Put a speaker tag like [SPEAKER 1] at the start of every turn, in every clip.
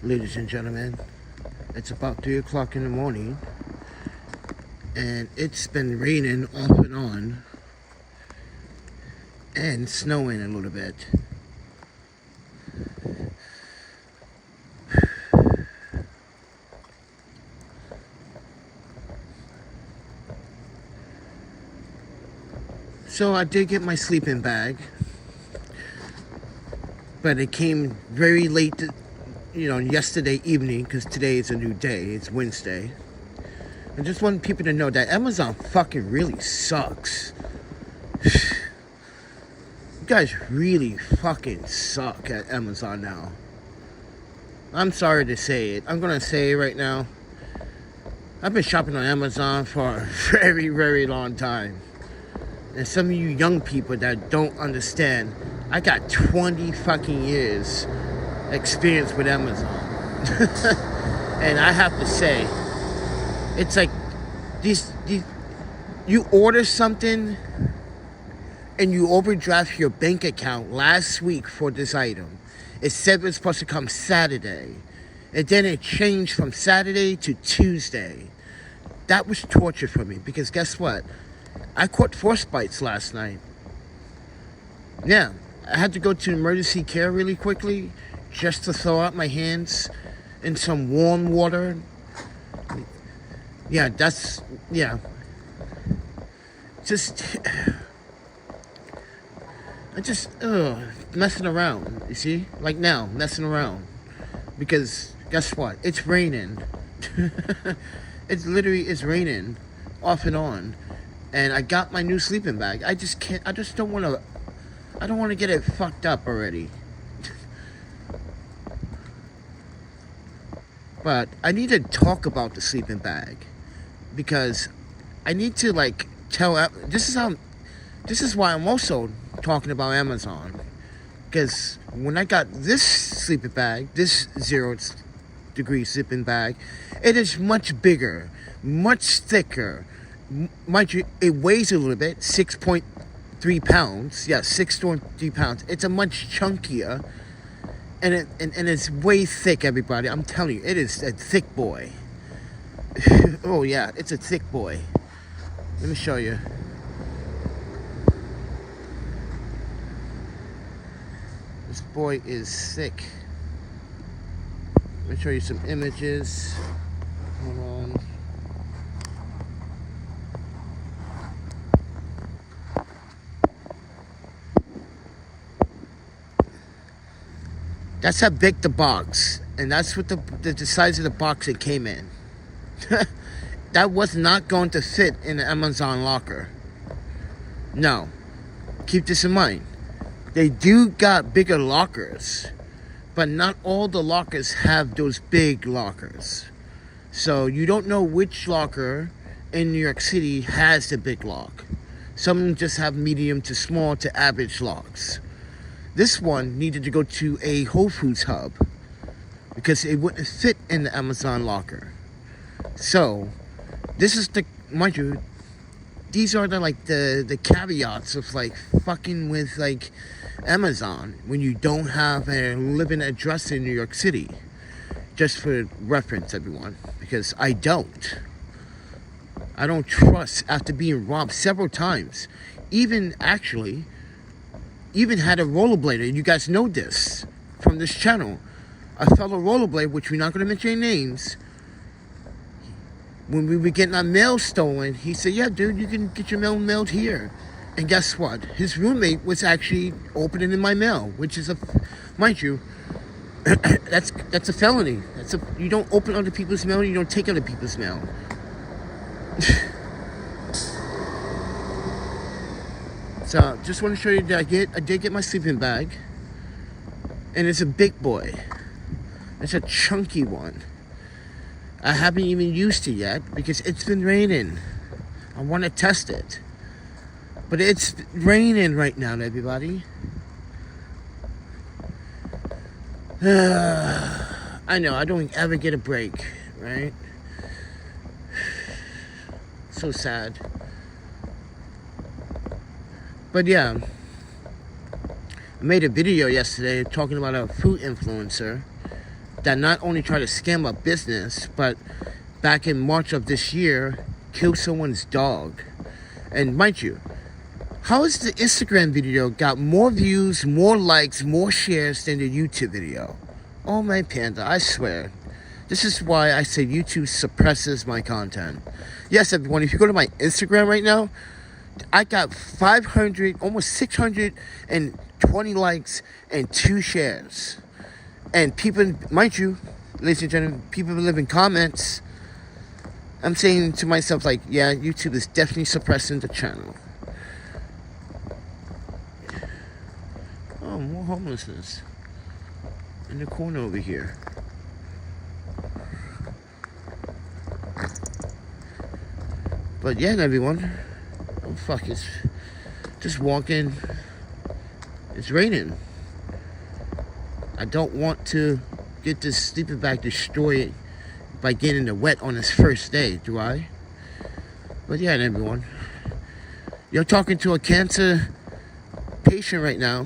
[SPEAKER 1] ladies and gentlemen. It's about 3 o'clock in the morning, and it's been raining off and on, and snowing a little bit. So I did get my sleeping bag, but it came very late, yesterday evening, because today is a new day. It's Wednesday. I just want people to know that Amazon fucking really sucks. You guys really fucking suck at Amazon now. I'm sorry to say it. I'm gonna say it right now. I've been shopping on Amazon for a very, very long time. And some of you young people that don't understand, I got 20 fucking years experience with Amazon. And I have to say, it's like these you order something and you overdraft your bank account last week for this item. It said it was supposed to come Saturday, and then it changed from Saturday to Tuesday. That was torture for me, because guess what? I caught frostbites last night. Yeah, I had to go to emergency care really quickly just to thaw out my hands in some warm water. Yeah, messing around, you see? Like now, messing around. Because guess what? It's raining. It's raining off and on. And I got my new sleeping bag. I don't want to get it fucked up already. But I need to talk about the sleeping bag, because I need to this is why I'm also talking about Amazon. Because when I got this sleeping bag, this 0 degree sleeping bag, it is much bigger, much thicker. Mind you, it weighs a little bit, 6.3 pounds. Yeah, 6.3 pounds. It's a much chunkier, and it's way thick, everybody. I'm telling you, it is a thick boy. Oh yeah, it's a thick boy. Let me show you. This boy is thick. Let me show you some images. Hold on. That's how big the box, and that's what the size of the box it came in. That was not going to fit in the Amazon locker. No, keep this in mind. They do got bigger lockers, but not all the lockers have those big lockers. So you don't know which locker in New York City has the big lock. Some just have medium to small to average locks. This one needed to go to a Whole Foods hub because it wouldn't fit in the Amazon locker. So, this is mind you, these are the caveats of fucking with Amazon when you don't have a living address in New York City. Just for reference, everyone, because I don't trust after being robbed several times. Even had a rollerblader. You guys know this from this channel. A fellow rollerblader, which we're not going to mention any names, when we were getting our mail stolen, he said, yeah, dude, you can get your mail mailed here. And guess what? His roommate was actually opening in my mail, which is mind you, that's a felony. You don't open other people's mail, you don't take other people's mail. So, just want to show you that I did get my sleeping bag. And it's a big boy. It's a chunky one. I haven't even used it yet because it's been raining. I want to test it. But it's raining right now, everybody. I know, I don't ever get a break, right? So sad. But yeah, I made a video yesterday talking about a food influencer that not only try to scam a business, but back in March of this year, killed someone's dog. And mind you, how has the Instagram video got more views, more likes, more shares than the YouTube video? Oh my panda, I swear. This is why I say YouTube suppresses my content. Yes, everyone, if you go to my Instagram right now, I got 500, almost 620 likes and 2 shares. And people, mind you, ladies and gentlemen, people live in comments. I'm saying to myself, like, yeah, YouTube is definitely suppressing the channel. Oh, more homelessness in the corner over here. But yeah, everyone. Oh, fuck, it's just walking. It's raining. I don't want to get this sleeping bag destroyed by getting it wet on its first day, do I? But yeah, everyone. You're talking to a cancer patient right now.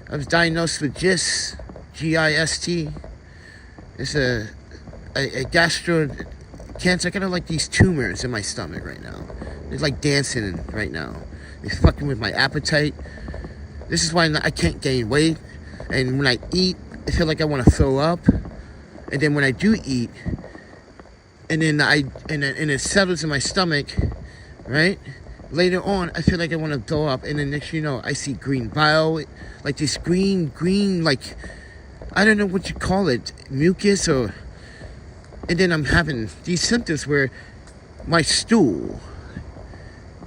[SPEAKER 1] I was diagnosed with GIST, G-I-S-T. It's a gastro cancer. I kind of like these tumors in my stomach right now. They're like dancing right now. They're fucking with my appetite. This is why I can't gain weight. And when I eat, I feel like I want to throw up. And then when I do eat, and then it settles in my stomach, right? Later on, I feel like I want to throw up, and then next you know, I see green bile, like this green, like, I don't know what you call it, mucus, or, and then I'm having these symptoms where my stool,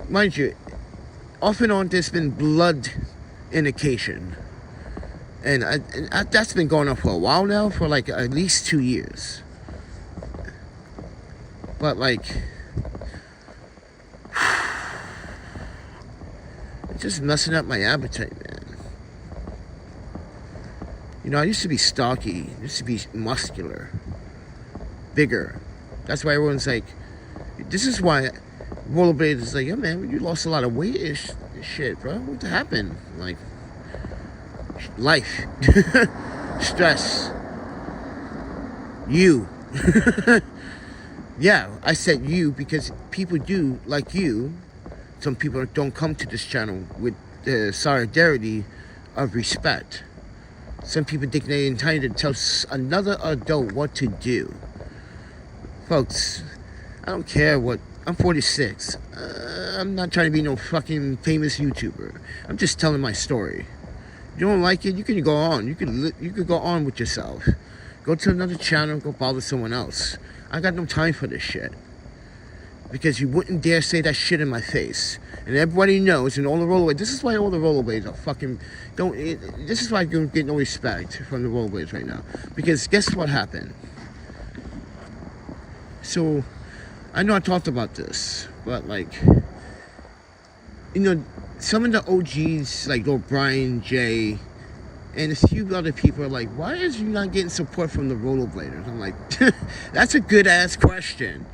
[SPEAKER 1] mind you, off and on there's been blood indication. And that's been going on for a while now, for like at least 2 years. But like, it's just messing up my appetite, man. You know, I used to be stocky, I used to be muscular, bigger. That's why everyone's like, this is why rollerblade is like, yeah, man, you lost a lot of weight and shit, bro. What happened? Like, life, stress, you. Yeah, I said you because people do like you. Some people don't come to this channel with the solidarity of respect. Some people think they're entitled to tell another adult what to do. Folks, I don't care what, I'm 46. I'm not trying to be no fucking famous YouTuber. I'm just telling my story. You don't like it, you can go on. You could go on with yourself. Go to another channel, go bother someone else. I got no time for this shit. Because you wouldn't dare say that shit in my face. And everybody knows, and all the rollerblades, this is why all the rollerblades are fucking, this is why I don't get no respect from the rollerblades right now. Because guess what happened? So, I know I talked about this, but like, you know, some of the OGs, like O'Brien, Jay, and a few other people are like, why is you not getting support from the rollerbladers? I'm like, that's a good ass question.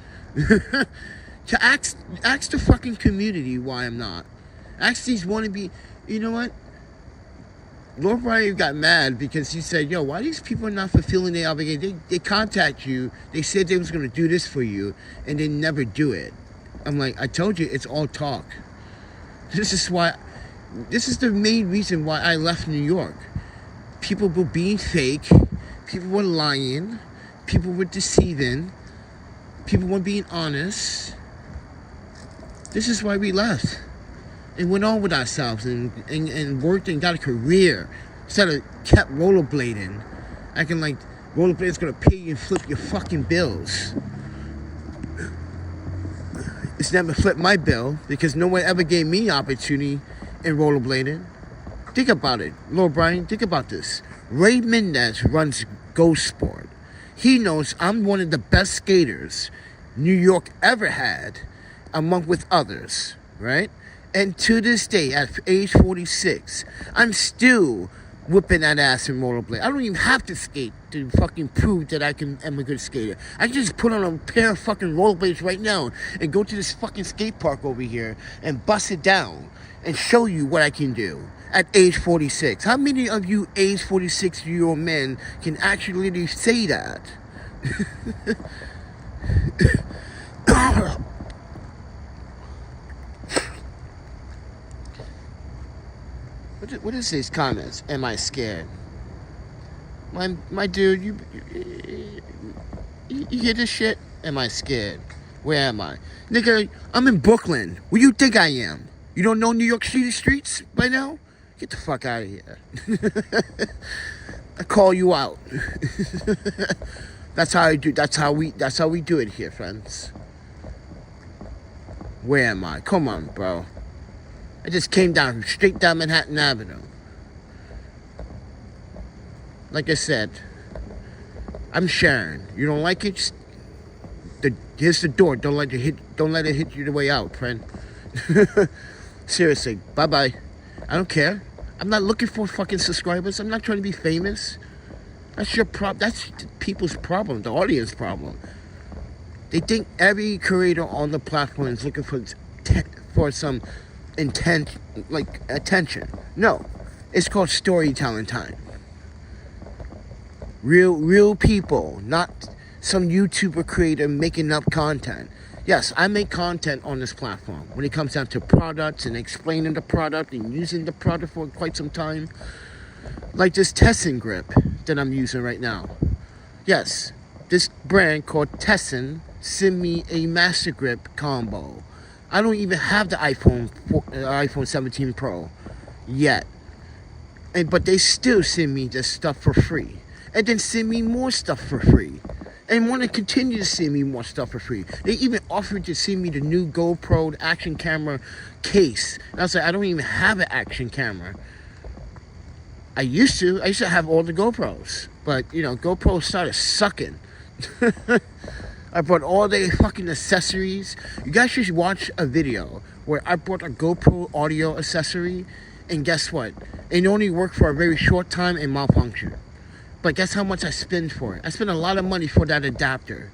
[SPEAKER 1] To ask the fucking community why I'm not. Ask these wannabe, you know what? Lord Brian got mad because he said, yo, why these people are not fulfilling their obligation? They contact you, they said they was going to do this for you, and they never do it. I'm like, I told you, it's all talk. This is the main reason why I left New York. People were being fake, people were lying, people were deceiving, people weren't being honest. This is why we left. And went on with ourselves and worked and got a career. Instead of kept rollerblading. Acting like rollerblading's gonna pay you and flip your fucking bills. It's never flipped my bill because no one ever gave me opportunity in rollerblading. Think about it, Lord Brian, think about this. Ray Mendez runs Ghost Sport. He knows I'm one of the best skaters New York ever had, among with others, right? And to this day, at age 46, I'm still whipping that ass in rollerblade. I don't even have to skate to fucking prove that am a good skater. I can just put on a pair of fucking rollerblades right now and go to this fucking skate park over here and bust it down and show you what I can do at age 46. How many of you age 46-year-old men can actually say that? What is these comments? Am I scared? My dude, you hear this shit? Am I scared? Where am I? Nigga, I'm in Brooklyn. Where you think I am? You don't know New York City streets by now? Get the fuck out of here. I call you out. That's how I do. That's how we do it here, friends. Where am I? Come on, bro. I just came straight down Manhattan Avenue. Like I said, I'm sharing. You don't like it? Here's the door. Don't let it hit you the way out, friend. Seriously, bye-bye. I don't care. I'm not looking for fucking subscribers. I'm not trying to be famous. That's your problem. That's people's problem, the audience problem. They think every creator on the platform is looking for some intent, like attention. No, it's called storytelling time. Real people, not some YouTuber creator making up content. Yes, I make content on this platform when it comes down to products and explaining the product and using the product for quite some time. Like this Telesin grip that I'm using right now. Yes, this brand called Telesin sent me a Master Grip combo. I don't even have the iPhone 17 Pro yet. But they still send me this stuff for free. And then send me more stuff for free. And want to continue to send me more stuff for free. They even offered to send me the new GoPro action camera case. And I was like, I don't even have an action camera. I used to have all the GoPros. But, GoPro started sucking. I bought all the fucking accessories. You guys should watch a video where I bought a GoPro audio accessory. And guess what? It only worked for a very short time and malfunctioned. But guess how much I spend for it? I spent a lot of money for that adapter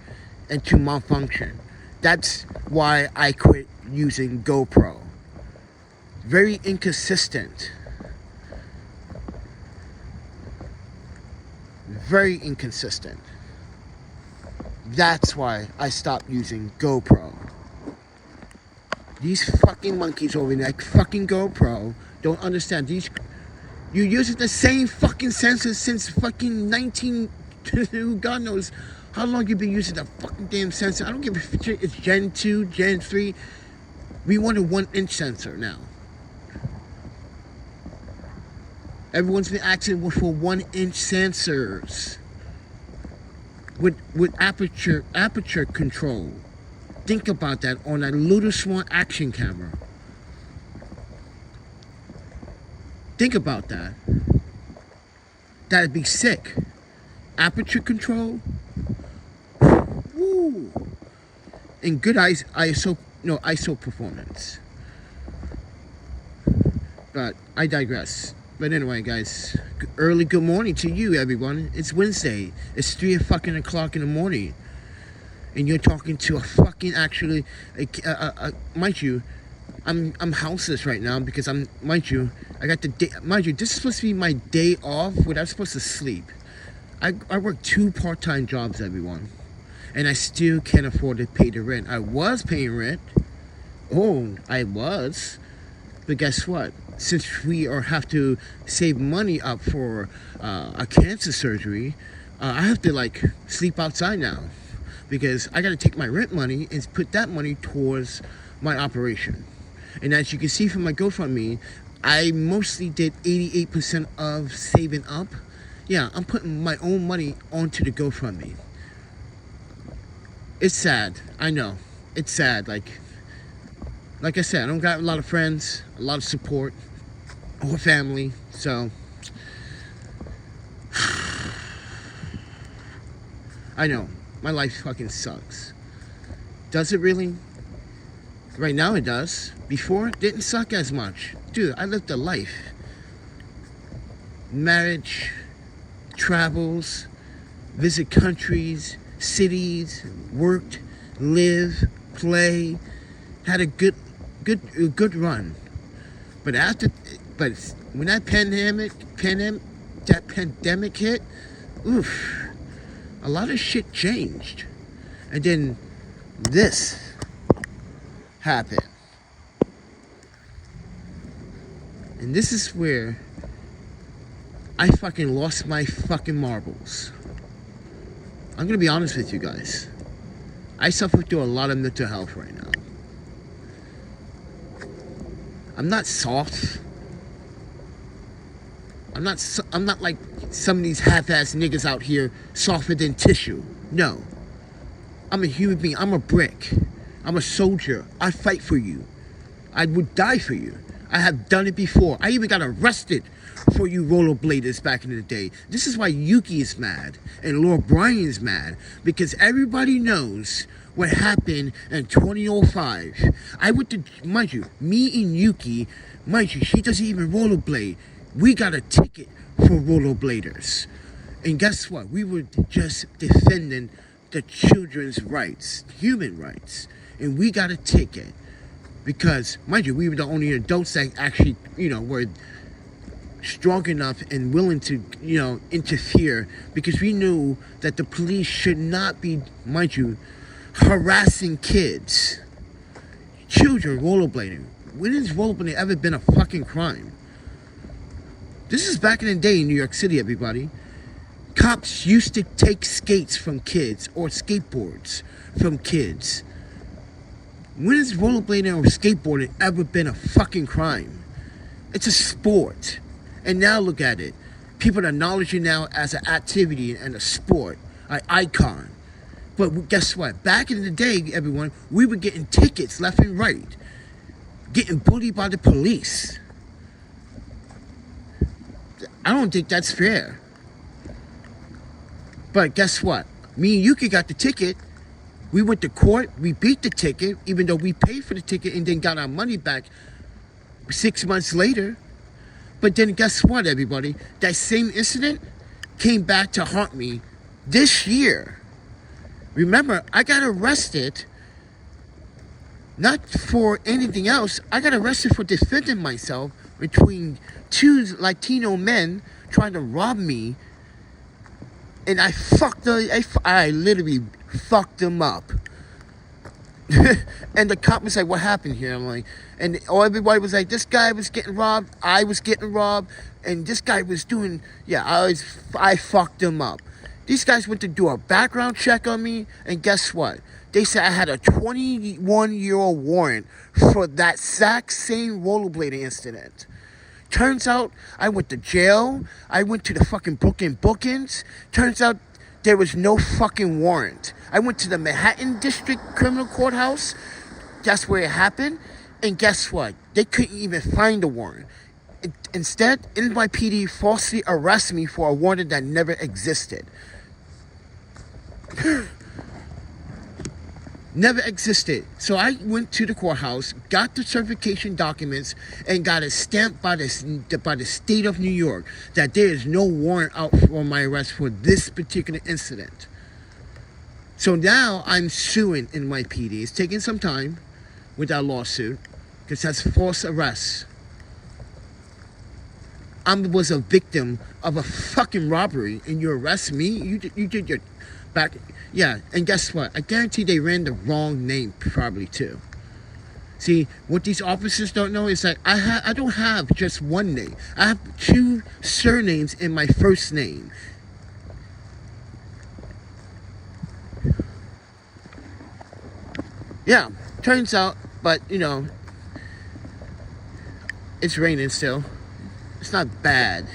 [SPEAKER 1] and to malfunction. That's why I quit using GoPro. Very inconsistent. Very inconsistent. That's why I stopped using GoPro. These fucking monkeys over there, like fucking GoPro, don't understand. You're using the same fucking sensor since fucking God knows how long you've been using the fucking damn sensor. I don't give a shit. It's Gen 2, Gen 3. We want a 1-inch sensor now. Everyone's been asking for 1-inch sensors with aperture control. Think about that on a little small action camera. Think about that. That'd be sick. Aperture control. Woo. And good ISO performance. But I digress. But anyway, guys, early good morning to you, everyone. It's Wednesday. It's 3 fucking o'clock in the morning. And you're talking to a fucking mind you, I'm houseless right now because I got the day. Mind you, this is supposed to be my day off when I'm supposed to sleep. I work 2 part-time jobs, everyone, and I still can't afford to pay the rent. I was paying rent. Oh, I was, but guess what? Since we have to save money up for a cancer surgery, I have to sleep outside now because I got to take my rent money and put that money towards my operation. And as you can see from my GoFundMe, I mostly did 88% of saving up. Yeah, I'm putting my own money onto the GoFundMe. It's sad. I know. It's sad. Like I said, I don't got a lot of friends, a lot of support, or family. So, I know. My life fucking sucks. Does it really? Right now it does. Before, it didn't suck as much. Dude, I lived a life. marriage, travels, visit countries, cities, worked, live, play, had a good run. But when that pandemic hit, oof, a lot of shit changed. And then this happened. And this is where I fucking lost my fucking marbles. I'm gonna be honest with you guys. I suffer through a lot of mental health right now. I'm not soft. I'm not like some of these half-ass niggas out here softer than tissue. No. I'm a human being. I'm a brick. I'm a soldier. I fight for you. I would die for you. I have done it before. I even got arrested for you rollerbladers back in the day. This is why Yuki is mad and Lord Brian's mad, because everybody knows what happened in 2005. I went to, mind you, me and Yuki, mind you, she doesn't even rollerblade. We got a ticket for rollerbladers. And guess what? We were just defending the children's rights, human rights. And we got a ticket. Because, mind you, we were the only adults that actually, were strong enough and willing to, interfere. Because we knew that the police should not be, mind you, harassing kids. Children rollerblading. When has rollerblading ever been a fucking crime? This is back in the day in New York City, everybody. Cops used to take skates from kids or skateboards from kids. When has rollerblading or skateboarding ever been a fucking crime? It's a sport. And now look at it. People acknowledge it now as an activity and a sport, an icon. But guess what? Back in the day, everyone, we were getting tickets left and right. Getting bullied by the police. I don't think that's fair. But guess what? Me and Yuki got the ticket. We went to court. We beat the ticket, even though we paid for the ticket and then got our money back 6 months later. But then guess what, everybody? That same incident came back to haunt me this year. Remember, I got arrested not for anything else. I got arrested for defending myself between two Latino men trying to rob me. And I literally fucked them up. And the cop was like, what happened here? I'm like, and everybody was like, this guy was getting robbed, I was getting robbed, and this guy was doing, I fucked him up. These guys went to do a background check on me, and guess what? They said I had a 21-year-old warrant for that exact same rollerblading incident. Turns out I went to jail. I went to the fucking Brooklyn bookings. Turns out there was no fucking warrant. I went to the Manhattan District Criminal Courthouse. That's where it happened. And guess what? They couldn't even find a warrant. Instead, NYPD falsely arrested me for a warrant that never existed. Never existed. So I went to the courthouse, got the certification documents, and got it stamped by the state of New York that there is no warrant out for my arrest for this particular incident. So now I'm suing NYPD. It's taking some time with that lawsuit because that's false arrest. I was a victim of a fucking robbery, and you arrest me? You did your back. Yeah, and guess what? I guarantee they ran the wrong name probably too. See, what these officers don't know is that I don't have just one name. I have two surnames in my first name. Yeah, turns out, but it's raining still. It's not bad.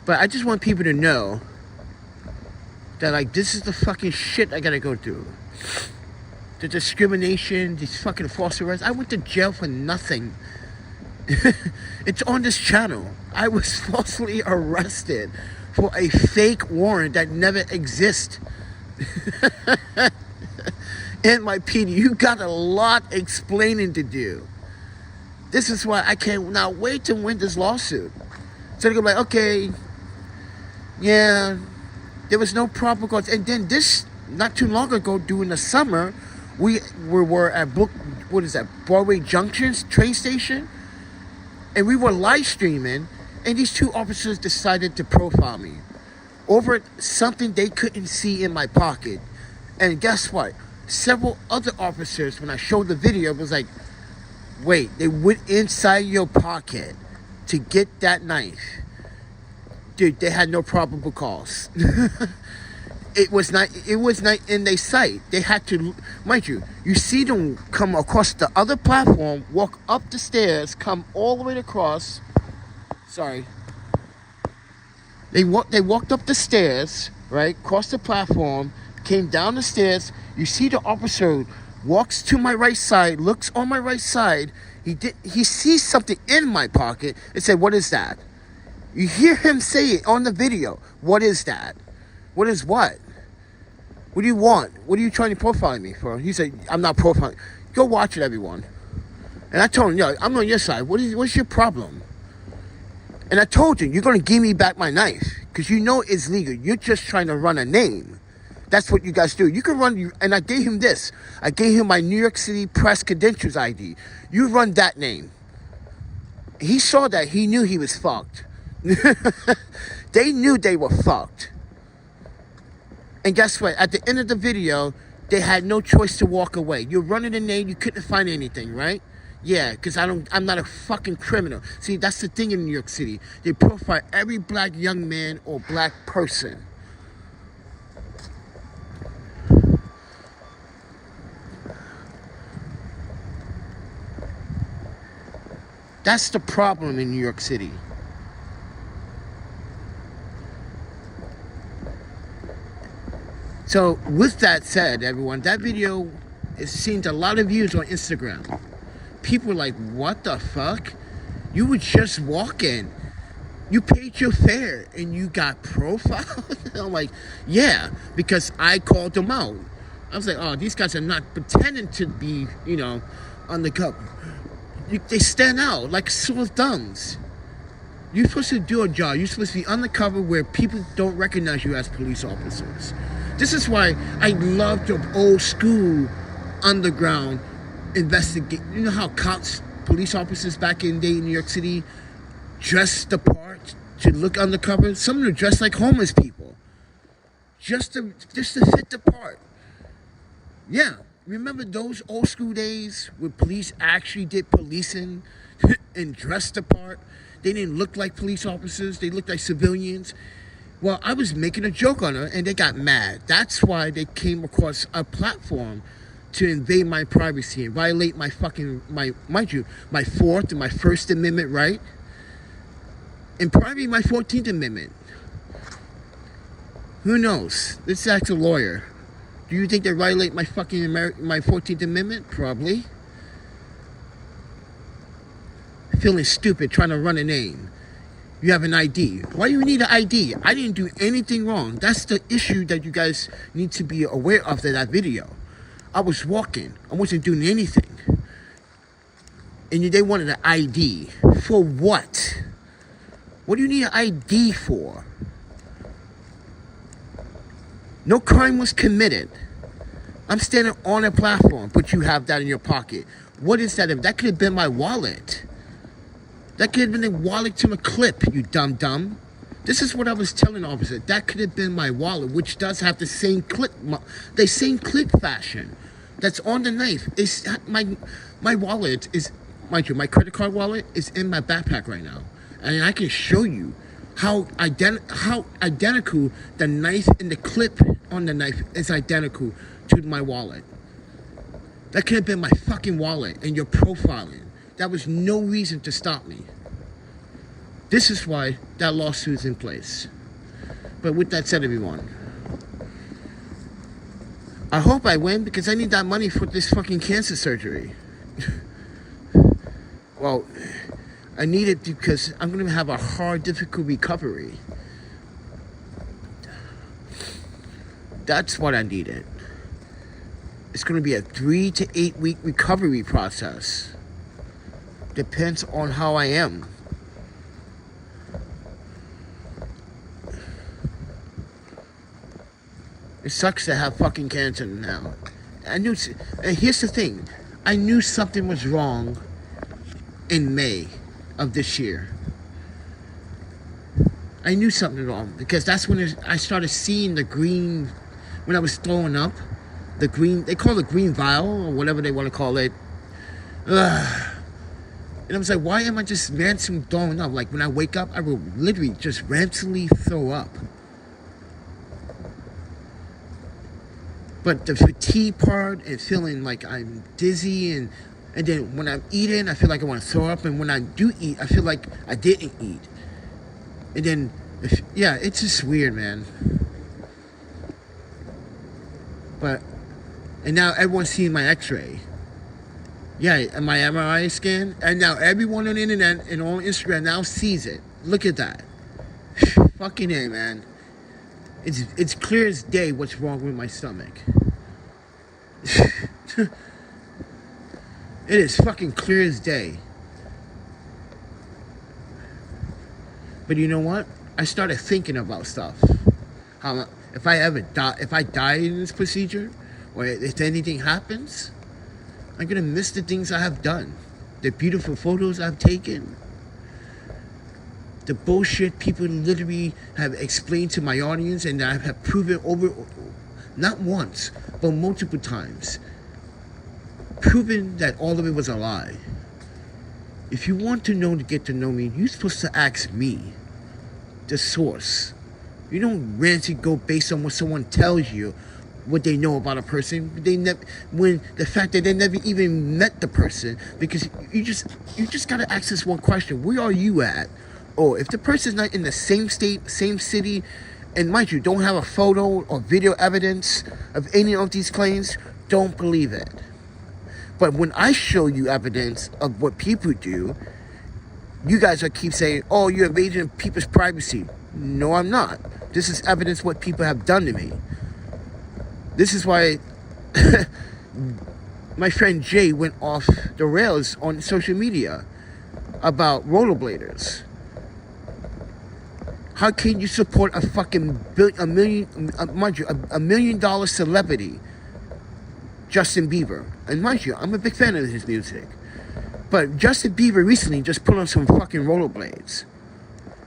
[SPEAKER 1] But I just want people to know that, this is the fucking shit I gotta go through. The discrimination, these fucking false arrests. I went to jail for nothing. It's on this channel. I was falsely arrested for a fake warrant that never exists. NYPD, you got a lot explaining to do. This is why I can't now wait to win this lawsuit. So they're gonna be like, okay, yeah, there was no proper cause. And then this, not too long ago, during the summer, we were at Broadway Junction's train station, and we were live streaming, and these two officers decided to profile me over something they couldn't see in my pocket. And guess what? Several other officers, when I showed the video, was like, wait, they went inside your pocket to get that knife. Dude, they had no probable cause. It was not in their sight. They had to, mind you, you see them come across the other platform, walk up the stairs, come all the way across. Sorry. They walked up the stairs, right? Crossed the platform, came down the stairs. You see the officer walks to my right side, looks on my right side. He sees something in my pocket and said, "What is that?" You hear him say it on the video. What is that? What is what? What do you want? What are you trying to profile me for? He said, "I'm not profiling." Go watch it, everyone. And I told him, "Yo, I'm on your side. What's your problem?" And I told you, you're going to give me back my knife because you know it's legal. You're just trying to run a name. That's what you guys do. You can run, and I gave him this. I gave him my New York City Press Credentials ID. You run that name. He saw that. He knew he was fucked. They knew they were fucked. And guess what? At the end of the video, they had no choice to walk away. You're running a name, you couldn't find anything, right? Yeah, because I'm not a fucking criminal. See, that's the thing in New York City. They profile every black young man or black person. That's the problem in New York City. So with that said, everyone, that video has seen a lot of views on Instagram. People are like, what the fuck? You were just walking. You paid your fare and you got profiled? I'm like, yeah, because I called them out. I was like, oh, these guys are not pretending to be, undercover. They stand out like sore thumbs. You're supposed to do a job. You're supposed to be undercover where people don't recognize you as police officers. This is why I love the old school underground investigate. You know how cops, police officers back in the day in New York City dressed the part to look undercover? Some of them dressed like homeless people. Just to fit the part. Yeah. Remember those old school days where police actually did policing and dressed the part? They didn't look like police officers. They looked like civilians. Well, I was making a joke on her and they got mad. That's why they came across a platform to invade my privacy and violate my my Fourth and my First Amendment right, and probably my 14th Amendment. Who knows? Let's ask a lawyer. Do you think they violate my my 14th Amendment? Probably. Feeling stupid trying to run a name. You have an ID. Why do you need an ID? I didn't do anything wrong. That's the issue that you guys need to be aware of in that video. I was walking. I wasn't doing anything. And they wanted an ID. For what? What do you need an ID for? No crime was committed. I'm standing on a platform, but you have that in your pocket. What is that? That could have been my wallet. That could have been a wallet to a clip, you dumb. This is what I was telling officer. That could have been my wallet, which does have the same clip fashion that's on the knife. It's my wallet is, mind you, my credit card wallet is in my backpack right now, and I can show you how identical the knife and the clip on the knife is identical to my wallet. That could have been my fucking wallet, and you're profiling. That was no reason to stop me. This is why that lawsuit is in place. But with that said, everyone, I hope I win because I need that money for this fucking cancer surgery. Well, I need it because I'm going to have a hard, difficult recovery. That's what I needed. It's going to be a 3 to 8 week recovery process. Depends on how I am. It sucks to have fucking cancer now. And here's the thing. I knew something was wrong in May of this year. I knew something was wrong because that's when I started seeing the green, when I was throwing up, the green, they call it green vial or whatever they want to call it. Ugh. And I was like, why am I just randomly throwing up? Like when I wake up, I will literally just randomly throw up. But the fatigue part and feeling like I'm dizzy and then when I'm eating, I feel like I want to throw up. And when I do eat, I feel like I didn't eat. And then, yeah, it's just weird, man. And now everyone's seeing my x-ray. Yeah, and my MRI scan. And now everyone on the internet and on Instagram now sees it. Look at that. Fucking A, man. It's clear as day what's wrong with my stomach. It is fucking clear as day. But you know what? I started thinking about stuff. How if I die in this procedure, or if anything happens, I'm gonna miss the things I have done, the beautiful photos I've taken, the bullshit people literally have explained to my audience, and I have proven over, not once, but multiple times, proven that all of it was a lie. If you want to get to know me, you're supposed to ask me, the source. You don't randomly go based on what someone tells you, what they know about a person. When the fact that they never even met the person, because you just gotta ask this one question: where are you at? Oh, if the person's not in the same state, same city, and mind you, don't have a photo or video evidence of any of these claims, don't believe it. But when I show you evidence of what people do, you guys will keep saying, oh, you're invading people's privacy. No, I'm not. This is evidence what people have done to me. This is why my friend Jay went off the rails on social media about rollerbladers. How can you support a fucking $1 million celebrity, Justin Bieber? And mind you, I'm a big fan of his music. But Justin Bieber recently just put on some fucking rollerblades.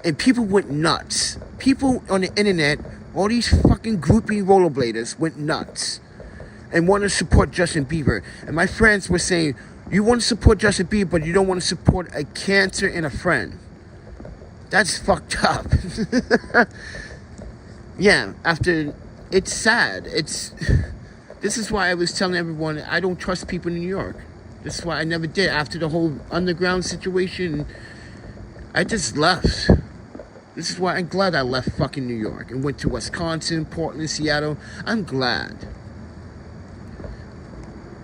[SPEAKER 1] And people went nuts. People on the internet, all these fucking groupie rollerbladers went nuts. And wanted to support Justin Bieber. And my friends were saying, you want to support Justin Bieber, but you don't want to support a cancer in a friend. That's fucked up. Yeah, it's sad. This is why I was telling everyone I don't trust people in New York. This is why I never did. After the whole underground situation, I just left. This is why I'm glad I left fucking New York and went to Wisconsin, Portland, Seattle. I'm glad.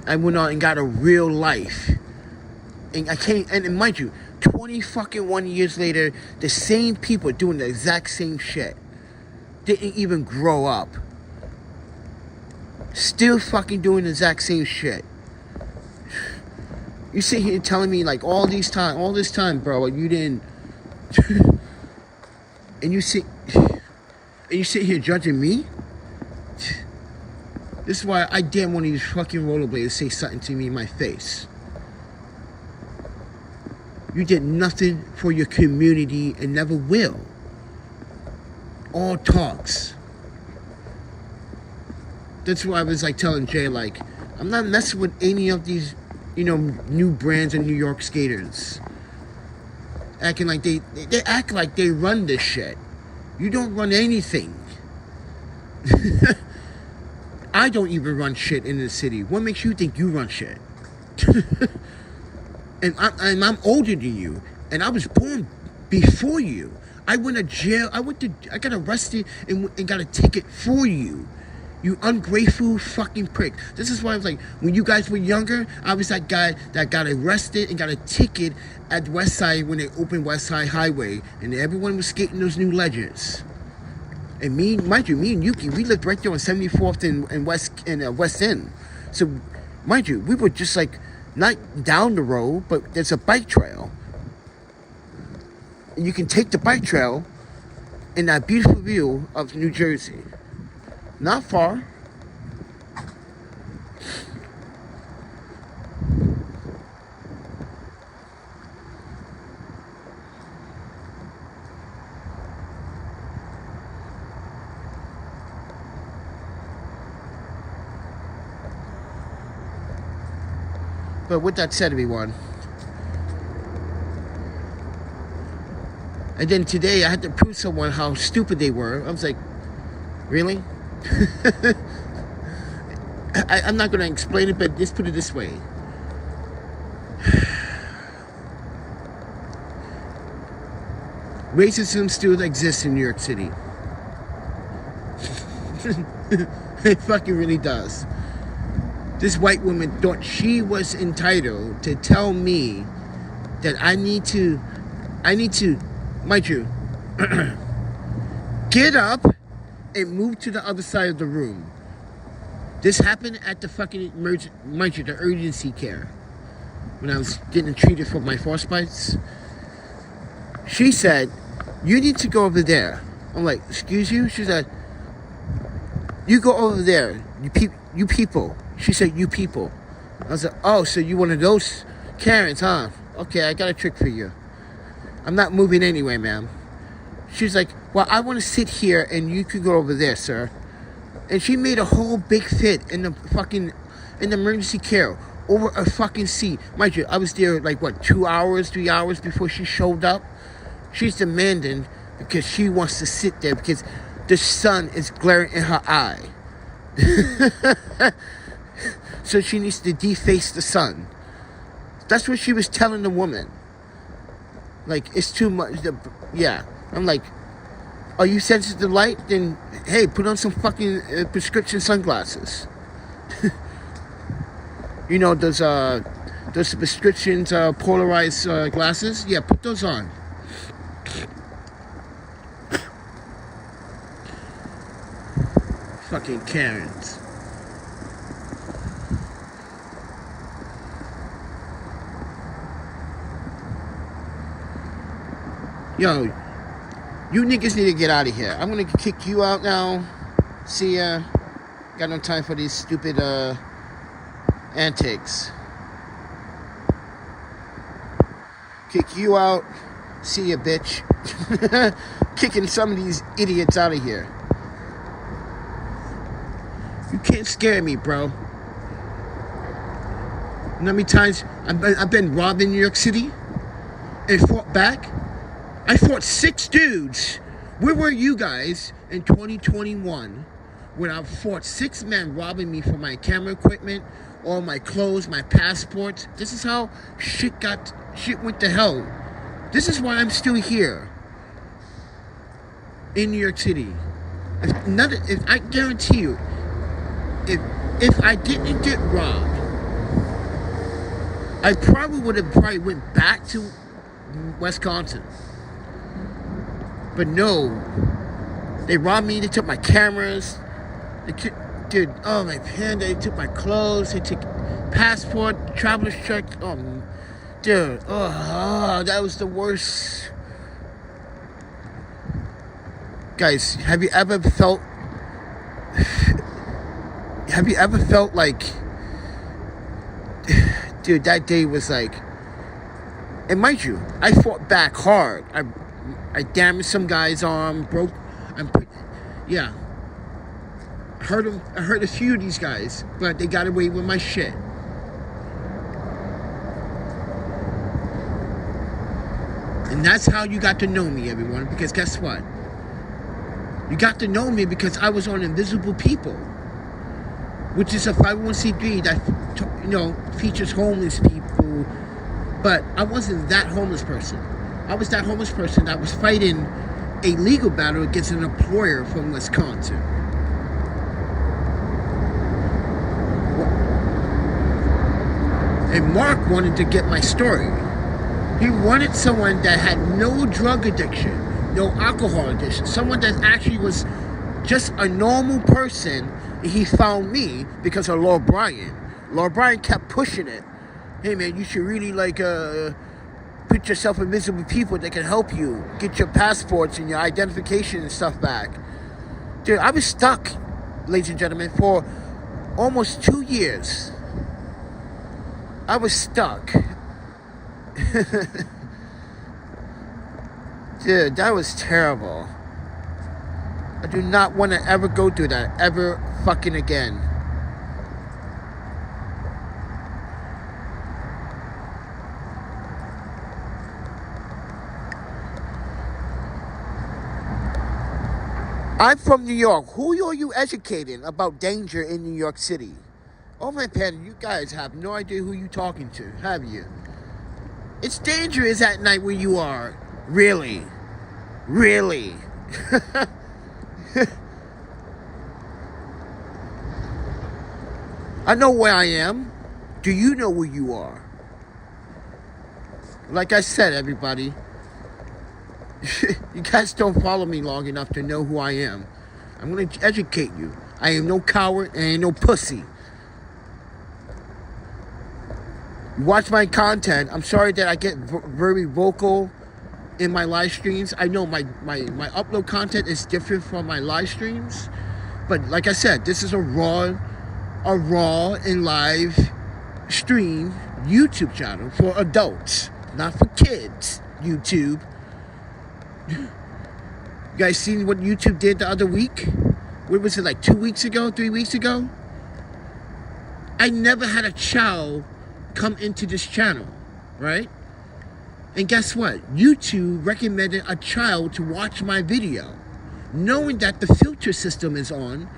[SPEAKER 1] I went on and got a real life. And I can't, and mind you, 20 fucking 1 years later, the same people doing the exact same shit. Didn't even grow up. Still fucking doing the exact same shit. You sit here telling me like all this time, bro, you didn't and you sit here judging me? This is why I dare one of these fucking rollerbladers say something to me in my face. You did nothing for your community and never will. All talks. That's why I was like telling Jay, like, I'm not messing with any of these, new brands of New York skaters. Acting like they act like they run this shit. You don't run anything. I don't even run shit in the city. What makes you think you run shit? And I'm older than you, and I was born before you. I went to jail. I got arrested and got a ticket for you. You ungrateful fucking prick. This is why I was like, when you guys were younger, I was that guy that got arrested and got a ticket at West Side when they opened West Side Highway, and everyone was skating those new legends. And me and Yuki, we lived right there on 74th and West End. So, mind you, we were just like Not down the road, but there's a bike trail. And you can take the bike trail in that beautiful view of New Jersey. Not far. But with that said, everyone, and then today I had to prove someone how stupid they were. I was like, really? I'm not going to explain it, but just put it this way. Racism still exists in New York City. It fucking really does. This white woman thought she was entitled to tell me that I need to, mind you, get up and move to the other side of the room. This happened at the fucking mind you, the urgency care. When I was getting treated for my frostbites. She said, you need to go over there. I'm like, excuse you? She said, you go over there, you people. She said, you people. I was like, oh, so you one of those Karens, huh? Okay, I got a trick for you. I'm not moving anyway, ma'am. She's like, well, I want to sit here and you could go over there, sir. And she made a whole big fit in the emergency care over a fucking seat. Mind you, I was there like, 2 hours, 3 hours before she showed up. She's demanding because she wants to sit there because the sun is glaring in her eye. So she needs to deface the sun. That's what she was telling the woman. Like, it's too much. Yeah. I'm like, are you sensitive to light? Then, hey, put on some fucking prescription sunglasses. You know, those prescriptions, polarized glasses? Yeah, put those on. Fucking Karens. Yo, you niggas need to get out of here. I'm gonna kick you out now. See ya. Got no time for these stupid antics. Kick you out. See ya, bitch. Kicking some of these idiots out of here. You can't scare me, bro. You know how many times I've been robbed in New York City and fought back? I fought 6 dudes. Where were you guys in 2021 when I fought 6 men robbing me for my camera equipment, all my clothes, my passports? This is how shit went to hell. This is why I'm still here in New York City. If I guarantee you, if I didn't get robbed, I probably would have went back to Wisconsin. But no, they robbed me. They took my cameras. Dude, oh my panda. They took my clothes. They took passport, traveler's check. Oh, dude, that was the worst. Guys, have you ever felt like, dude, that day was like, and mind you, I fought back hard. I damaged some guy's arm, I hurt a few of these guys, but they got away with my shit. And that's how you got to know me, everyone, because guess what? You got to know me because I was on Invisible People, which is a 501c3 that, features homeless people, but I wasn't that homeless person. I was that homeless person that was fighting a legal battle against an employer from Wisconsin. And Mark wanted to get my story. He wanted someone that had no drug addiction, no alcohol addiction, someone that actually was just a normal person. He found me because of Laura Bryan. Laura Bryan kept pushing it. hey man, you should really like put yourself in business with people that can help you get your passports and your identification and stuff back. Dude, I was stuck, ladies and gentlemen, for almost 2 years. I was stuck. Dude, that was terrible. I do not want to ever go through that ever fucking again. I'm from New York. Who are you educating about danger in New York City? Oh my Panda, you guys have no idea who you're talking to, have you? It's dangerous at night where you are. Really? Really? I know where I am. Do you know where you are? Like I said, everybody, you guys don't follow me long enough to know who I am. I'm going to educate you. I am no coward and I ain't no pussy. Watch my content. I'm sorry that I get very vocal in my live streams. I know my upload content is different from my live streams. But like I said, this is a raw and live stream YouTube channel for adults, not for kids. YouTube. You guys seen what YouTube did the other week? What was it, like 2 weeks ago, 3 weeks ago? I never had a child come into this channel, right? And guess what? YouTube recommended a child to watch my video. Knowing that the filter system is on,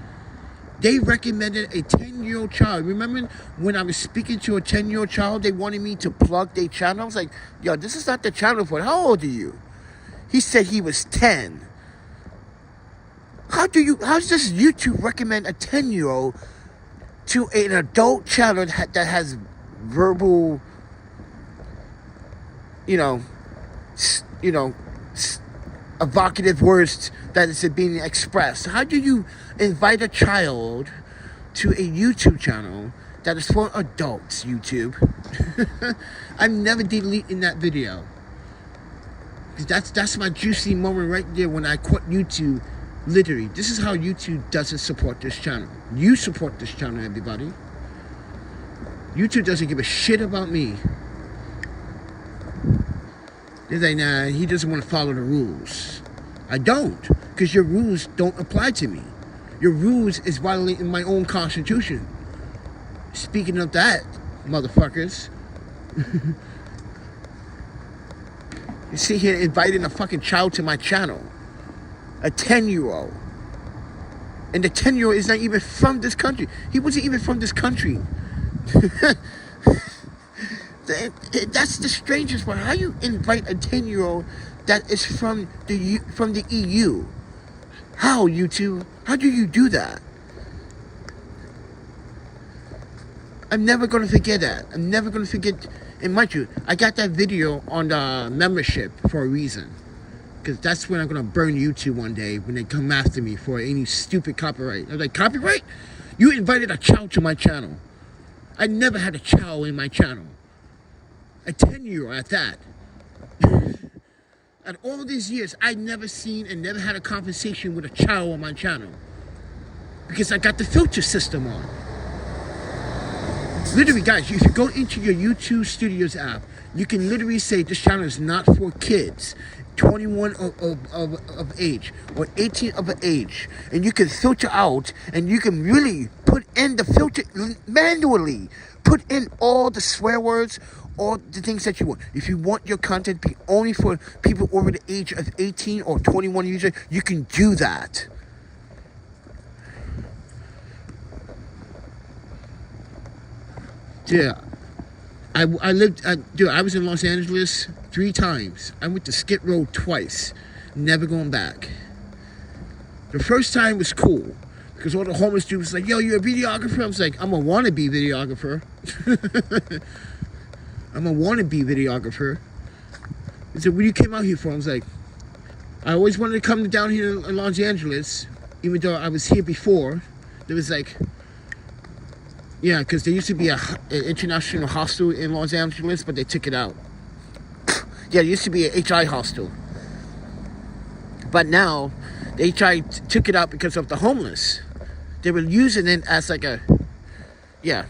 [SPEAKER 1] they recommended a 10-year-old child. Remember when I was speaking to a 10-year-old child, they wanted me to plug their channel? I was like, yo, this is not the channel for it. How old are you? He said he was 10. How does this YouTube recommend a 10-year-old to an adult channel that has verbal, evocative words that is being expressed? How do you invite a child to a YouTube channel that is for adults, YouTube? I'm never deleting that video. That's my juicy moment right there when I quit YouTube. Literally, this is how YouTube doesn't support this channel. You support this channel, everybody. YouTube doesn't give a shit about me. They're like, nah, he doesn't want to follow the rules. I don't, because your rules don't apply to me. Your rules is violating my own constitution. Speaking of that, motherfuckers. You sit here inviting a fucking child to my channel. A 10-year-old. And the 10-year-old is not even from this country. He wasn't even from this country. That's the strangest part. How you invite a 10-year-old that is from the EU? How, YouTube? How do you do that? I'm never going to forget that. I'm never going to forget. And mind you, I got that video on the membership for a reason. Because that's when I'm going to burn YouTube one day when they come after me for any stupid copyright. I'm like, copyright? You invited a child to my channel. I never had a child in my channel. A 10-year-old at that. At all these years, I never seen and never had a conversation with a child on my channel. Because I got the filter system on. Literally, guys, if you go into your YouTube Studios app, you can literally say this channel is not for kids 21 of age or 18 of age. And you can filter out and you can really put in the filter manually. Put in all the swear words, all the things that you want. If you want your content to be only for people over the age of 18 or 21 years, you can do that. Yeah, I was in Los Angeles 3 times. I went to Skid Row twice, never going back. The first time was cool because all the homeless dudes was like, yo, you're a videographer? I was like, I'm a wannabe videographer. I'm a wannabe videographer. He said, what do you came out here for? I was like, I always wanted to come down here in Los Angeles, even though I was here before. There was like, Yeah, because there used to be an international hostel in Los Angeles, but they took it out. Yeah, there used to be an HI hostel. But now, the HI took it out because of the homeless. They were using it as like a... Yeah.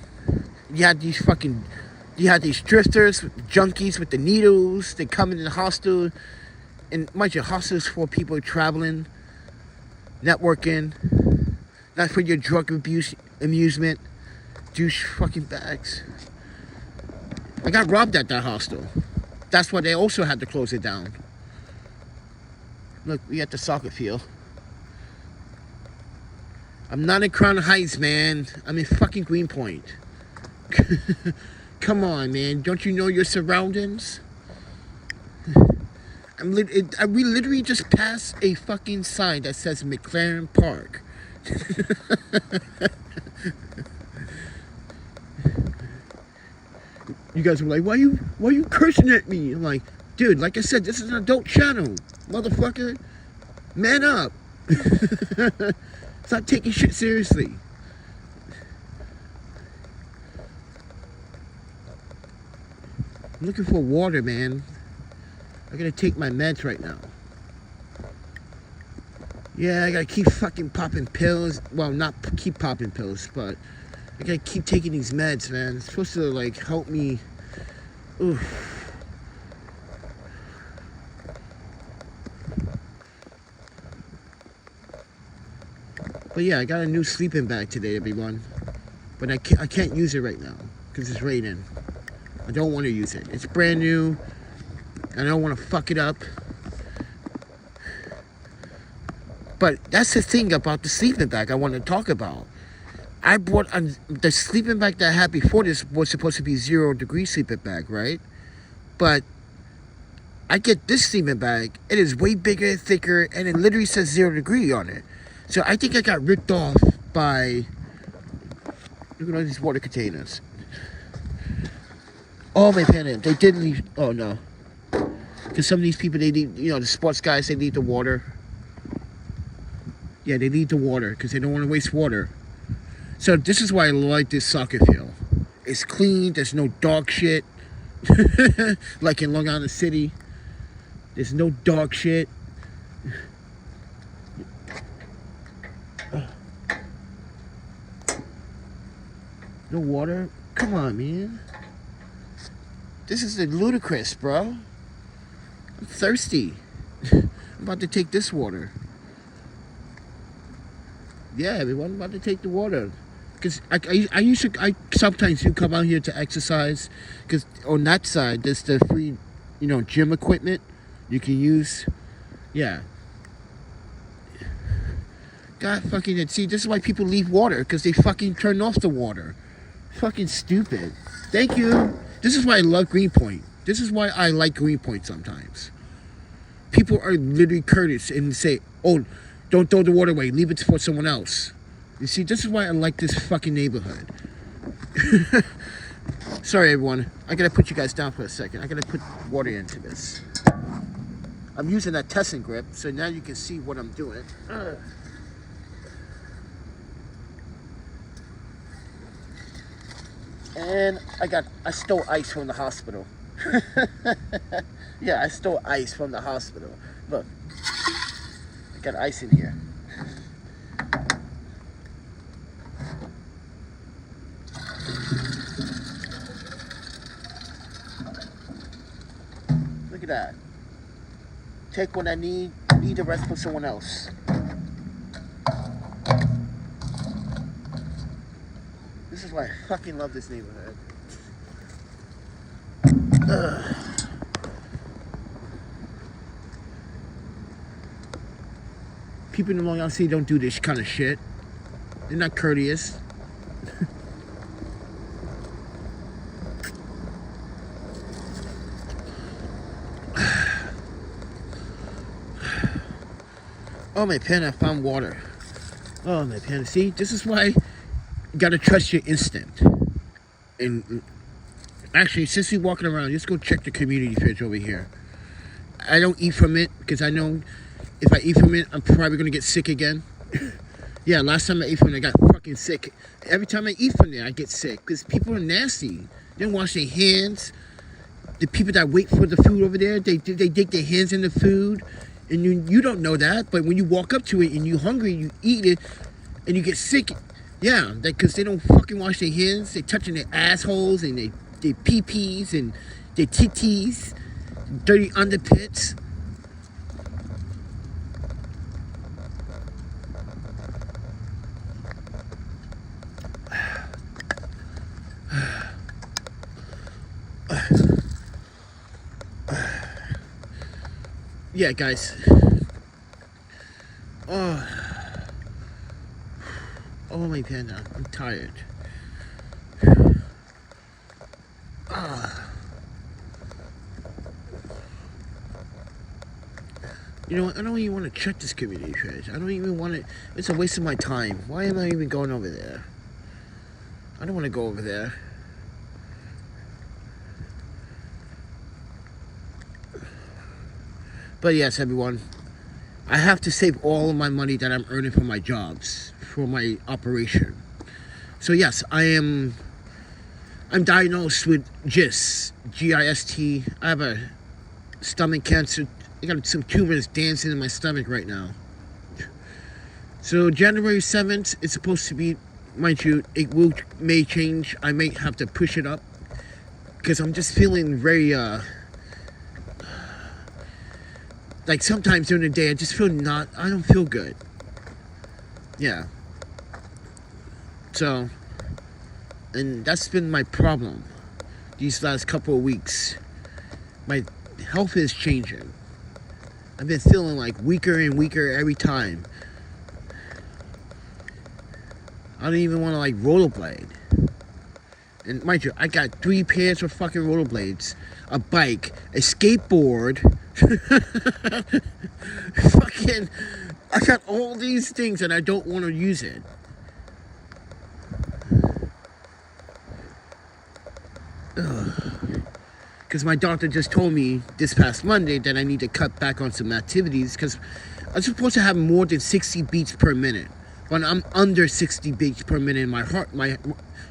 [SPEAKER 1] You had these drifters, junkies with the needles. They come into the hostel. And mind you, hostels for people traveling, networking, not for your drug abuse, amusement. Douche fucking bags. I got robbed at that hostel. That's why they also had to close it down. Look, we at the soccer field. I'm not in Crown Heights, man. I'm in fucking Greenpoint. Come on, man. Don't you know your surroundings? We literally just passed a fucking sign that says McLaren Park. You guys were like, why are you cursing at me? I'm like, dude, like I said, this is an adult channel, motherfucker. Man up. Stop taking shit seriously. I'm looking for water, man. I gotta take my meds right now. Yeah, I gotta keep fucking popping pills. Well, not keep popping pills, but I gotta keep taking these meds, man. It's supposed to, like, help me. Oof. But yeah, I got a new sleeping bag today, everyone. But I can't use it right now because it's raining. I don't want to use it. It's brand new. I don't want to fuck it up. But that's the thing about the sleeping bag I want to talk about. I bought the sleeping bag that I had before this was supposed to be 0-degree sleeping bag, right? But I get this sleeping bag. It is way bigger, thicker, and it literally says 0-degree on it. So I think I got ripped off by... Look at all these water containers. Oh, my panda, they did leave... Oh, no. Because some of these people, they leave... You know, the sports guys, they leave the water. Yeah, they leave the water because they don't want to waste water. So this is why I like this soccer field. It's clean. There's no dog shit. Like in Long Island City. There's no dog shit. No water? Come on, man. This is ludicrous, bro. I'm thirsty. I'm about to take this water. Yeah, everyone, I'm about to take the water. Because I sometimes do come out here to exercise. Because on that side, there's the free, gym equipment you can use. Yeah. God fucking it. See, this is why people leave water. Because they fucking turn off the water. Fucking stupid. Thank you. This is why I love Greenpoint. This is why I like Greenpoint sometimes. People are literally courteous and say, oh, don't throw the water away. Leave it for someone else. You see, this is why I like this fucking neighborhood. Sorry, everyone. I gotta put you guys down for a second. I gotta put water into this. I'm using that Telesin grip, so now you can see what I'm doing. And I stole ice from the hospital. Yeah, I stole ice from the hospital. Look. Got ice in here. Look at that. Take what I need, leave the rest for someone else. This is why I fucking love this neighborhood. Ugh. People in Long Island City don't do this kind of shit. They're not courteous. Oh, my pen, I found water. Oh, my pen. See, this is why you gotta trust your instinct. And actually, since we're walking around, just go check the community fridge over here. I don't eat from it because I know if I eat from it, I'm probably gonna get sick again. Yeah, last time I ate from it, I got fucking fucking sick. Every time I eat from there, I get sick because people are nasty. They don't wash their hands. The people that wait for the food over there, they dig their hands in the food, and you don't know that. But when you walk up to it and you're hungry, you eat it, and you get sick. Yeah, because they don't fucking wash their hands. They touching their assholes and their pee-pees and their titties, dirty underpits. Yeah, guys. Oh my panda, I'm tired. You know what? I don't even want to check this community page. I don't even want to. It's a waste of my time. Why am I even going over there? I don't want to go over there. But yes, everyone, I have to save all of my money that I'm earning from my jobs for my operation. So yes, I'm diagnosed with GIST, G-I-S-T. I have a stomach cancer. I got some tumors dancing in my stomach right now. So January 7th, it's supposed to be, mind you, may change. I may have to push it up because I'm just feeling very like sometimes during the day, I just feel I don't feel good. Yeah. So, and that's been my problem these last couple of weeks. My health is changing. I've been feeling like weaker and weaker every time. I don't even want to like rollerblade. And mind you, I got 3 pairs of fucking rollerblades, a bike, a skateboard, fucking, I got all these things and I don't want to use it. Because my doctor just told me this past Monday that I need to cut back on some activities because I'm supposed to have more than 60 beats per minute. But I'm under 60 beats per minute in my heart.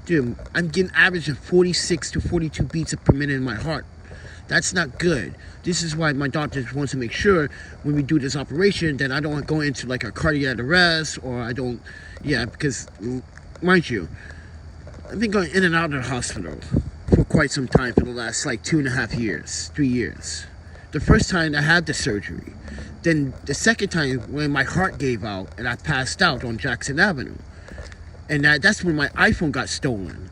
[SPEAKER 1] Dude, I'm getting average of 46 to 42 beats per minute in my heart. That's not good. This is why my doctor wants to make sure when we do this operation that I don't go into like a cardiac arrest or I don't, because mind you, I've been going in and out of the hospital for quite some time for the last like 2.5 years, 3 years. The first time I had the surgery. Then the second time when my heart gave out and I passed out on Jackson Avenue. And that's when my iPhone got stolen.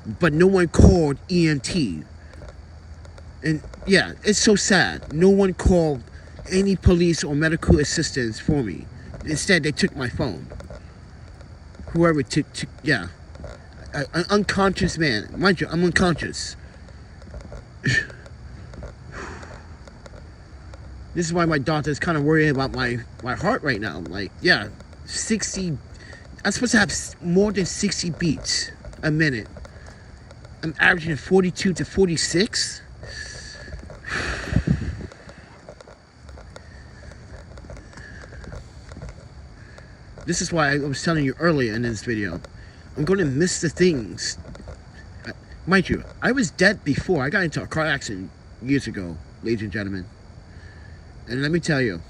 [SPEAKER 1] But no one called EMT. And yeah, it's so sad. No one called any police or medical assistance for me. Instead, they took my phone. Whoever took an unconscious man. Mind you, I'm unconscious. This is why my doctor is kind of worried about my heart right now. Like, 60. I'm supposed to have more than 60 beats a minute. I'm averaging 42 to 46. This is why I was telling you earlier in this video. I'm going to miss the things. Mind you, I was dead before. I got into a car accident years ago, ladies and gentlemen. And let me tell you,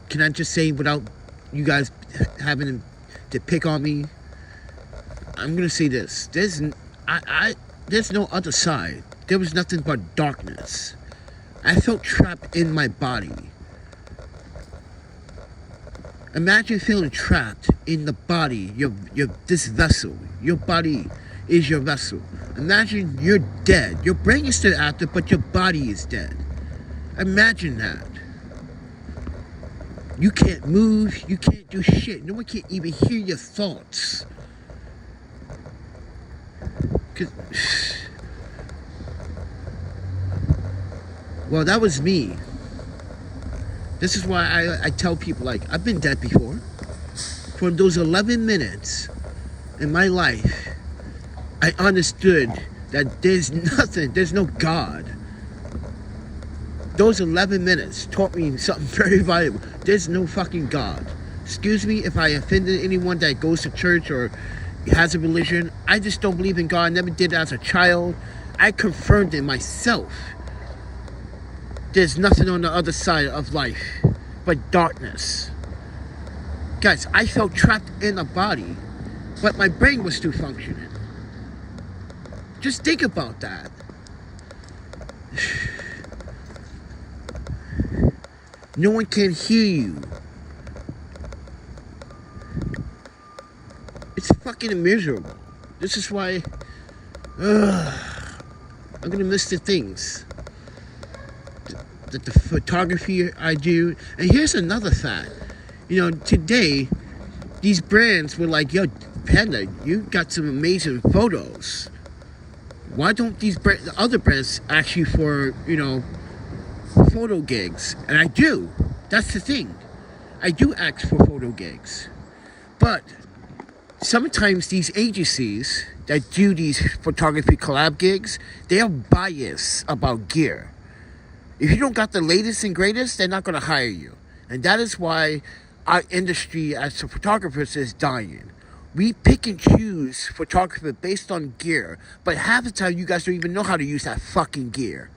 [SPEAKER 1] can I just say without you guys having to pick on me, I'm going to say this. There's no other side. There was nothing but darkness. I felt trapped in my body. Imagine feeling trapped in the body, this vessel. Your body is your vessel. Imagine you're dead. Your brain is still active, but your body is dead. Imagine that. You can't move. You can't do shit. No one can even hear your thoughts. Well, that was me. This is why I tell people, like, I've been dead before. For those 11 minutes in my life, I understood that there's nothing, there's no God. those 11 minutes taught me something very valuable. There's no fucking God. Excuse me if I offended anyone that goes to church or has a religion. I just don't believe in God. I never did as a child. I confirmed it myself. There's nothing on the other side of life but darkness. Guys, I felt trapped in a body, but my brain was still functioning. Just think about that. No one can hear you. It's fucking miserable. This is why I'm gonna miss the things that the photography I do. And here's another fact. You know, today these brands were like, yo, Panda, you got some amazing photos. Why don't these other brands ask you for, you know, photo gigs? And I do. That's the thing. I do ask for photo gigs. But sometimes these agencies that do these photography collab gigs, they are biased about gear. If you don't got the latest and greatest, they're not going to hire you. And that is why our industry as photographers is dying. We pick and choose photography based on gear, but half the time you guys don't even know how to use that fucking gear.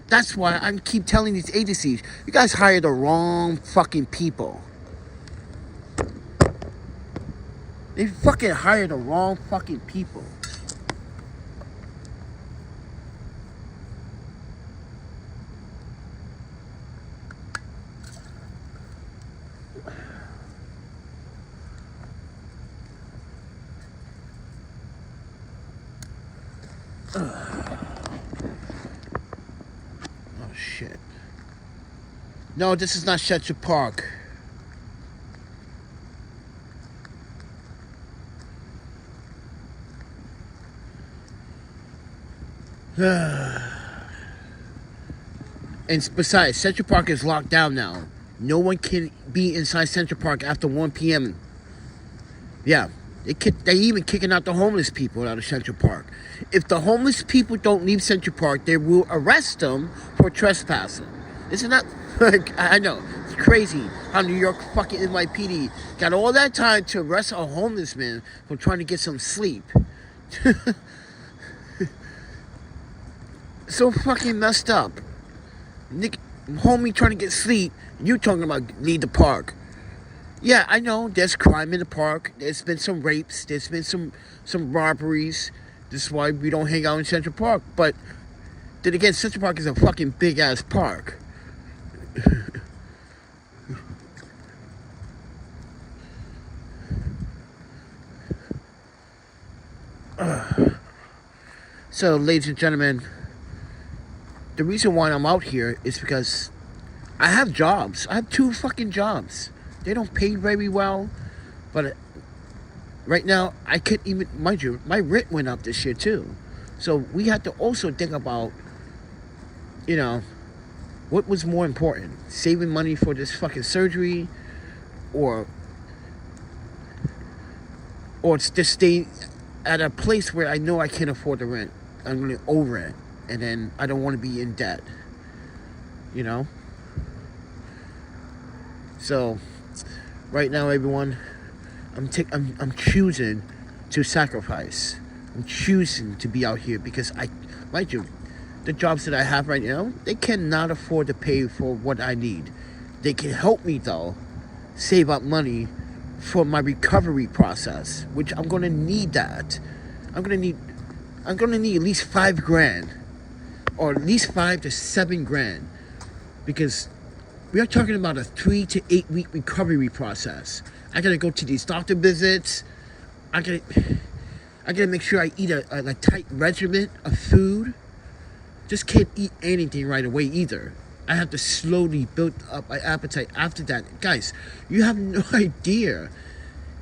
[SPEAKER 1] That's why I keep telling these agencies, you guys hire the wrong fucking people. They fucking hire the wrong fucking people. Oh shit. No, this is not Central Park. And besides, Central Park is locked down now. No one can be inside Central Park after 1 p.m. Yeah. They even kicking out the homeless people out of Central Park. If the homeless people don't leave Central Park, they will arrest them for trespassing. Isn't that... I know. It's crazy how New York fucking NYPD got all that time to arrest a homeless man for trying to get some sleep. So fucking messed up. Nick, homie trying to get sleep. You talking about leave the park. Yeah, I know there's crime in the park. There's been some rapes. There's been some robberies. This is why we don't hang out in Central Park. But then again, Central Park is a fucking big ass park. So, ladies and gentlemen, the reason why I'm out here is because I have jobs. I have 2 fucking jobs. They don't pay very well, but right now I can't even, mind you, my rent went up this year too. So we had to also think about, you know, what was more important, saving money for this fucking surgery, or just stay at a place where I know I can't afford the rent. I'm going to over it, and then I don't want to be in debt, you know. So right now, everyone, I'm choosing to sacrifice. I'm choosing to be out here because mind you, the jobs that I have right now, they cannot afford to pay for what I need. They can help me though, save up money for my recovery process, which I'm gonna need that. I'm gonna need at least $5,000, or at least $5 to $7,000, because we are talking about a 3 to 8 week recovery process. I gotta go to these doctor visits. I gotta make sure I eat a tight regimen of food. Just can't eat anything right away either. I have to slowly build up my appetite after that. Guys, you have no idea.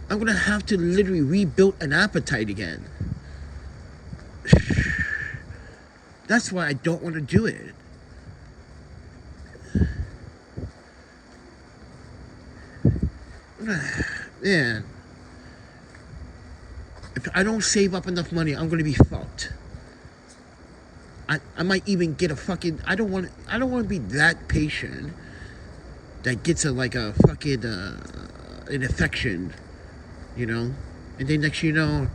[SPEAKER 1] I'm gonna have to literally rebuild an appetite again. That's why I don't want to do it. Man, if I don't save up enough money, I'm gonna be fucked. I might even get a fucking, I don't want to be that patient that gets a fucking an infection, you know, and then next you know,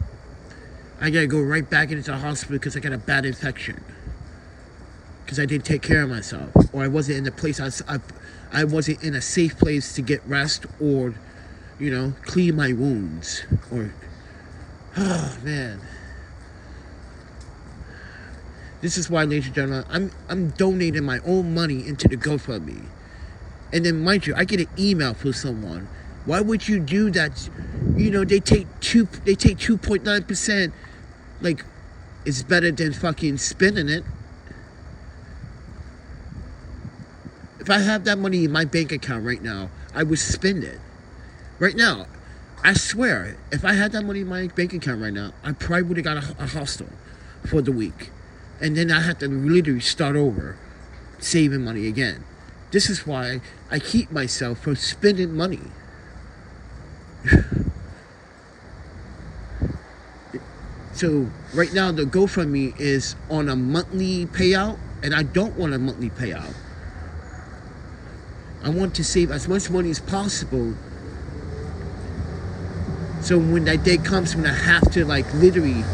[SPEAKER 1] I gotta go right back into the hospital because I got a bad infection because I didn't take care of myself, or I wasn't in the place I wasn't in a safe place to get rest, or, you know, clean my wounds, or, oh man. This is why, ladies and gentlemen, I'm donating my own money into the GoFundMe. And then, mind you, I get an email from someone. Why would you do that? You know, they take 2.9%. Like, it's better than fucking spending it. If I have that money in my bank account right now, I would spend it. Right now, I swear, if I had that money in my bank account right now, I probably would have got a hostel for the week. And then I had to literally start over, saving money again. This is why I keep myself from spending money. So right now the GoFundMe is on a monthly payout, and I don't want a monthly payout. I want to save as much money as possible, so when that day comes when I have to literally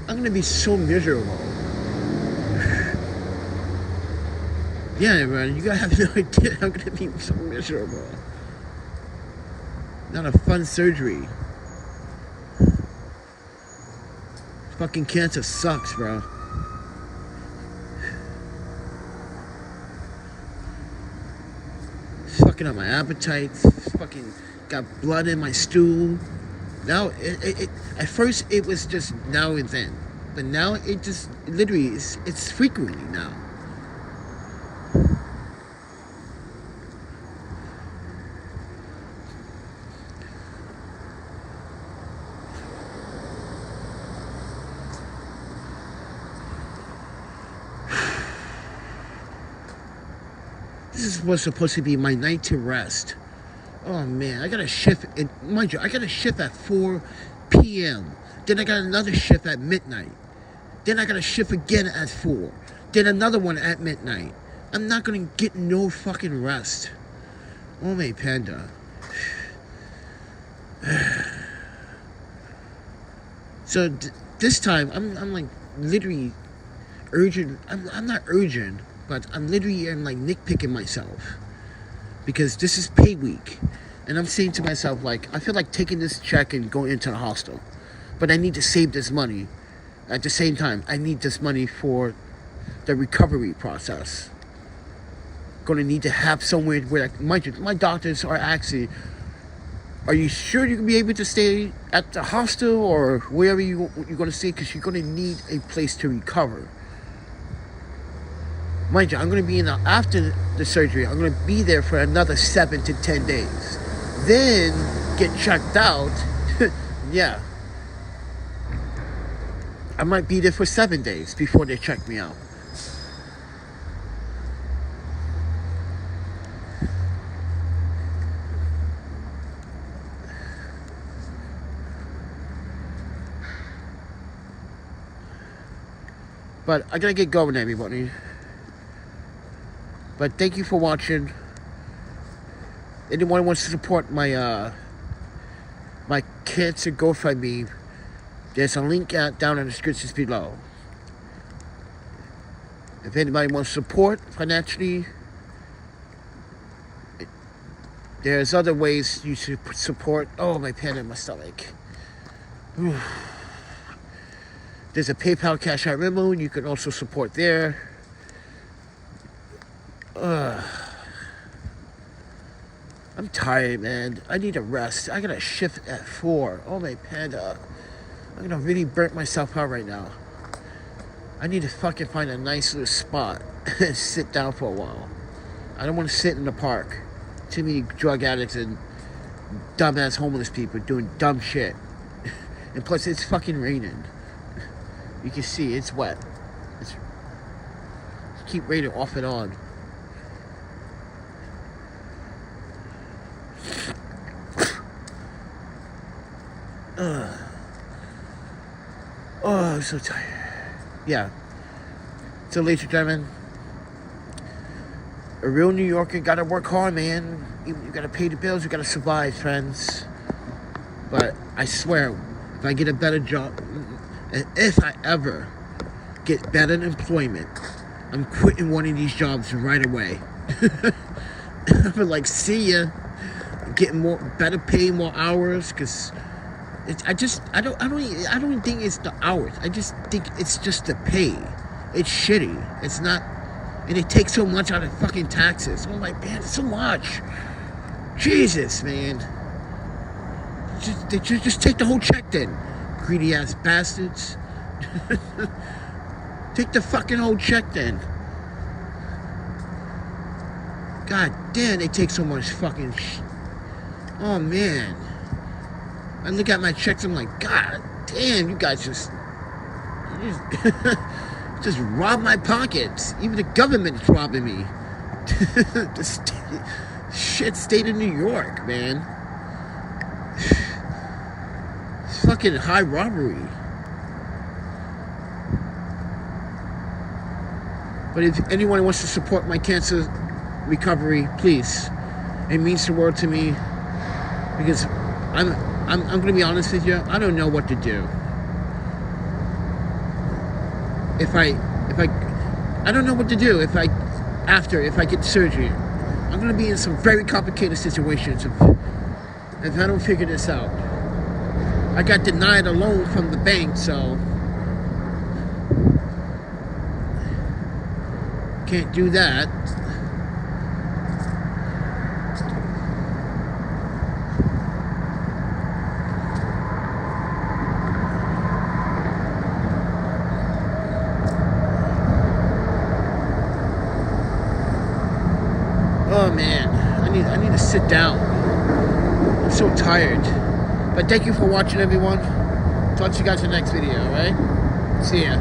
[SPEAKER 1] I'm gonna be so miserable. Yeah, man, you gotta have no idea. I'm gonna be so miserable. Not a fun surgery. Fucking cancer sucks, bro. It's fucking up my appetite. It's fucking got blood in my stool. Now, at first it was just now and then, but now it just literally it's frequently now. This was supposed to be my night to rest. Oh man, I got a shift, and mind you, I got a shift at 4 p.m. Then I got another shift at midnight. Then I got a shift again at 4. Then another one at midnight. I'm not gonna get no fucking rest. Oh my panda. So this time, I'm like literally urgent. I'm not urgent, but I'm literally nitpicking myself. Because this is pay week. And I'm saying to myself, I feel like taking this check and going into the hostel. But I need to save this money. At the same time, I need this money for the recovery process. Going to need to have somewhere where, mind you, my doctors are actually, are you sure you're going to be able to stay at the hostel or wherever you're going to stay? Because you're going to need a place to recover. Mind you, I'm going to be after the surgery, I'm going to be there for another 7 to 10 days. Then get checked out. Yeah. I might be there for 7 days before they check me out. But I gotta get going, everybody. But thank you for watching. Anyone wants to support my my cancer GoFundMe, there's a link down in the description below. If anybody wants support financially, there's other ways you should support. Oh, my pain in my stomach. There's a PayPal, cash.app, Venmo. You can also support there. I'm tired, man. I need a rest. I got a shift at 4. Oh, my panda. I'm gonna really burn myself out right now. I need to fucking find a nice little spot and sit down for a while. I don't want to sit in the park. Too many drug addicts and dumbass homeless people doing dumb shit. And plus, it's fucking raining. You can see it's wet. It's keep raining off and on. Oh, I'm so tired. Yeah. So, ladies and gentlemen, a real New Yorker gotta work hard, man. You gotta pay the bills, you gotta survive, friends. But I swear, if I get a better job, and if I ever get better employment, I'm quitting one of these jobs right away. I'm like, see ya. Getting better pay, more hours, because I don't even think it's the hours. I just think it's just the pay. It's shitty. It's not, and it takes so much out of fucking taxes. I'm like, man, it's so much. Jesus, man. Just take the whole check then, greedy ass bastards. Take the fucking whole check then. God damn, they take so much fucking oh man. I look at my checks, I'm like, God damn, you guys just just rob my pockets. Even the government is robbing me. State of New York, man. It's fucking high robbery. But if anyone wants to support my cancer recovery, please. It means the world to me, because I'm gonna be honest with you. I don't know what to do. If I don't know what to do if I get surgery. I'm gonna be in some very complicated situations if I don't figure this out. I got denied a loan from the bank, so can't do that. Oh man, I need to sit down. I'm so tired. But thank you for watching, everyone. Talk to you guys in the next video, alright? See ya.